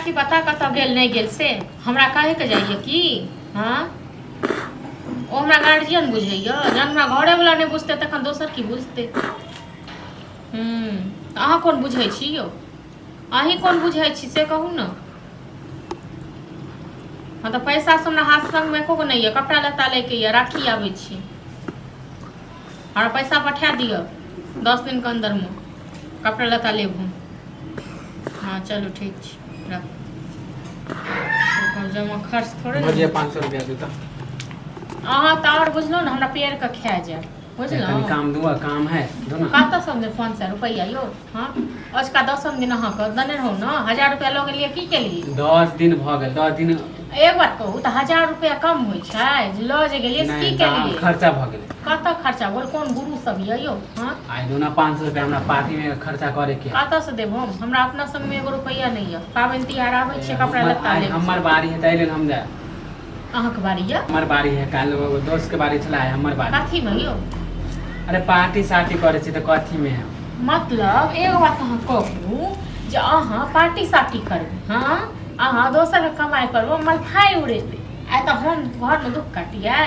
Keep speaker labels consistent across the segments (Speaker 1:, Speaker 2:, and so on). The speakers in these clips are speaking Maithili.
Speaker 1: की पता कतऽ गेल नहीं गेल से हमरा कहे के जाइए कि हाँ ओ हमरा गार्जियन बुझैया जहन हमरा घरे वाला नहीं बुझते तखन दोसर की बुझते। अहाँ कौन बुझै छी यौ अहीं कौन बुझै छी से कहू न। हाँ तो पैसा से हमरा हाथ संग में एको गो नहीं है कपड़ा लत्ता लेके ये राखी आबै छी हमरा पैसा पठा दियो 10 दिन के अंदर में कपड़ा लत्ता लेब हम। हाँ चलो ठीक छै रख जमा खर्च थोड़े
Speaker 2: मुझे 500 रुपया देता।
Speaker 1: अहाँ तो और बुझलो ना हमरा पेड़ का खा जाए बुझलो
Speaker 2: काम दूंगा काम है दो ना
Speaker 1: कत समझे 500 रुपया यो। हाँ आज का 10 दिन अहाँ के दने रहो ना 1000 रुपया लोग लिए की के लिए
Speaker 2: 10 दिन भ गेल 10 दिन
Speaker 1: एक बात कहू तो 1000 रुपया कम होय छै जे ल जे गेलिए की के लिए
Speaker 2: खर्चा भ गेल
Speaker 1: कत खर्चा बोल कौन गुरु सब ये यो। हाँ
Speaker 2: आई दो ना 500 रुपया हमरा पार्टी में खर्चा करे के
Speaker 1: कत से देब हम हमरा अपना संग में 1 रुपया नहीं है पाबन तिहार आबै छै कपड़ा लत्ता ले
Speaker 2: हमर बारी है तै लेल हम जा
Speaker 1: अहाँ के बारी है
Speaker 2: हमर बारी है काल दोस्त के बारी चला है हमर बारी
Speaker 1: कथी में यो।
Speaker 2: अरे पार्टी सार्टी करे छी त कथी में है
Speaker 1: मतलब एगो बात अहाँ कहू जे अहाँ पार्टी सार्टी करबै हाँ अहाँ दोसर के कमाई करबो मलखाई उड़ेबै आ त हम घर में दुख काटिए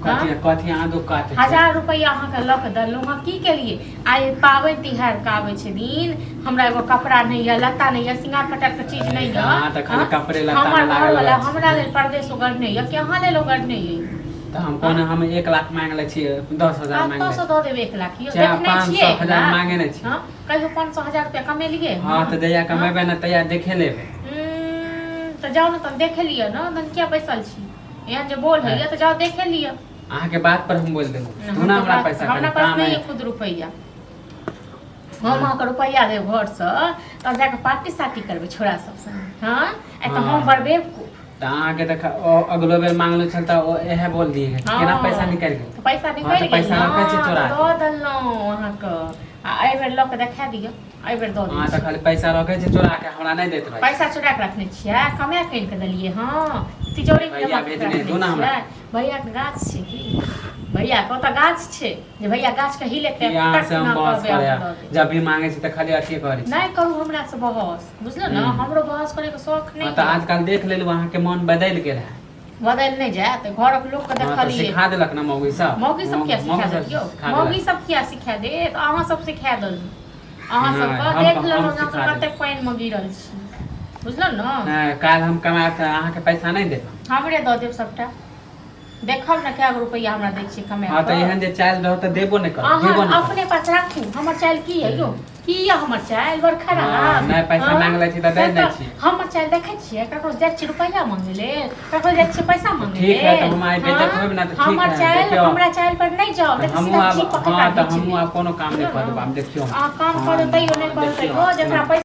Speaker 2: कथी कथी अहाँ दुख काटे
Speaker 1: 1000 रुपया अहाँ के लक देलहुँ हाँ की केलिए आइ पाबनि तिहार के आबै छै दिन हमरा एगो कपड़ा नहीं है लत्ता नहीं है सिंगार पटार के चीज नहीं है
Speaker 2: हां त खाली कपड़े लत्ता
Speaker 1: हमर
Speaker 2: में
Speaker 1: घर वाला
Speaker 2: लागल
Speaker 1: हमरा लेल परदेश उगड़ नहीं है कि अहाँ लेल उगड़ नहीं है
Speaker 2: त हम कोन हम 1 लाख मांग ले छी 10000 मांग ले
Speaker 1: 500 दऽ देबै 1 लाख यो
Speaker 2: चाहे
Speaker 1: देखने छियै
Speaker 2: 500,000 मांगे नहीं छी
Speaker 1: हां कहियो 500,000 रुपया कमेलिए
Speaker 2: हां त जया कमेबे न तया देखे लेबे
Speaker 1: तो जाओ ना तुम देखे लियो ना तन क्या बैसल छी यहाँ जो बोल है तो जाओ देखे लियो
Speaker 2: अहाँ के बात पर हम बोल देबो तू ना हमरा पैसा
Speaker 1: हमरा पास नहीं है खुद रुपया हम अहाँ के रुपया देब घर से तब जाके पार्टी सार्टी करबे छोरा सब संग हां ए त हम बरबे
Speaker 2: त अहाँ के देख अगलो बेर मांगलो छल त ओ एहे बोल दिए केना पैसा निकाल के
Speaker 1: तो पैसा निकाल के
Speaker 2: पैसा रखे छी तोरा
Speaker 1: दऽ देलहुँ अहाँ के आ एहि बेर लऽ के देखा दियो एहि बेर दऽ
Speaker 2: हां
Speaker 1: दियो
Speaker 2: त खाली पैसा रखे छी चोरा के हमरा नहीं देत रहे
Speaker 1: पैसा चुरा के रखने छियै कमा के के देलिए हां तिजोरी में
Speaker 2: भैया भेज दे दो ना हमरा
Speaker 1: भैया के गाछ छै की भैया के ओतऽ गाछ छै जे भैया गाछ के हिले के
Speaker 2: यहाँ से हम बहस करे जब भी मांगे छी त खाली अथी करे
Speaker 1: नहीं करू हमरा से बहस बुझलो ना हमरो बहस करे के शौक नहीं
Speaker 2: त आजकल देख लेलु अहाँ के मन बदल गेल है
Speaker 1: बदल नहीं जाए तो घर के लोग के देखलिए
Speaker 2: सिखा देलक ना मौगी सब
Speaker 1: क्या सिखा दियो मौगी सब क्या सिखा दे त अहाँ सब सिखा दल अहाँ सब के देख लेलौ ना कते पानी में गिरल छी बुझलो ना
Speaker 2: नहीं काल हम कमाए त अहाँ के पैसा नहीं देब
Speaker 1: हमरे दऽ देब सबटा देखब ना क्या रुपया हमरा दै छी कमाए
Speaker 2: हां त एहन जे चाइल रहो त देबो नहीं कर देबो
Speaker 1: अहाँ अपने पास राखू हमर चाइल की है यो की है हमर चाइल बड़ खराब
Speaker 2: नहीं पैसा मांग ले छी त दे दै छी
Speaker 1: हमर चाइल देखै छियै ककरो जाइ छी रुपया मांगे ले ककरो जाइ छी पैसा मांगे ले
Speaker 2: ठीक है त हम आइ बेइज्जत होब ना त ठीक है
Speaker 1: हमर चाइल हमरा चाइल पर नहीं जाओ नहीं
Speaker 2: हम
Speaker 1: सीधा जी पकड़
Speaker 2: हां त हम कोनो काम नहीं करब आप देखियो
Speaker 1: आ काम करो तैयो नहीं करो तैयो जकरा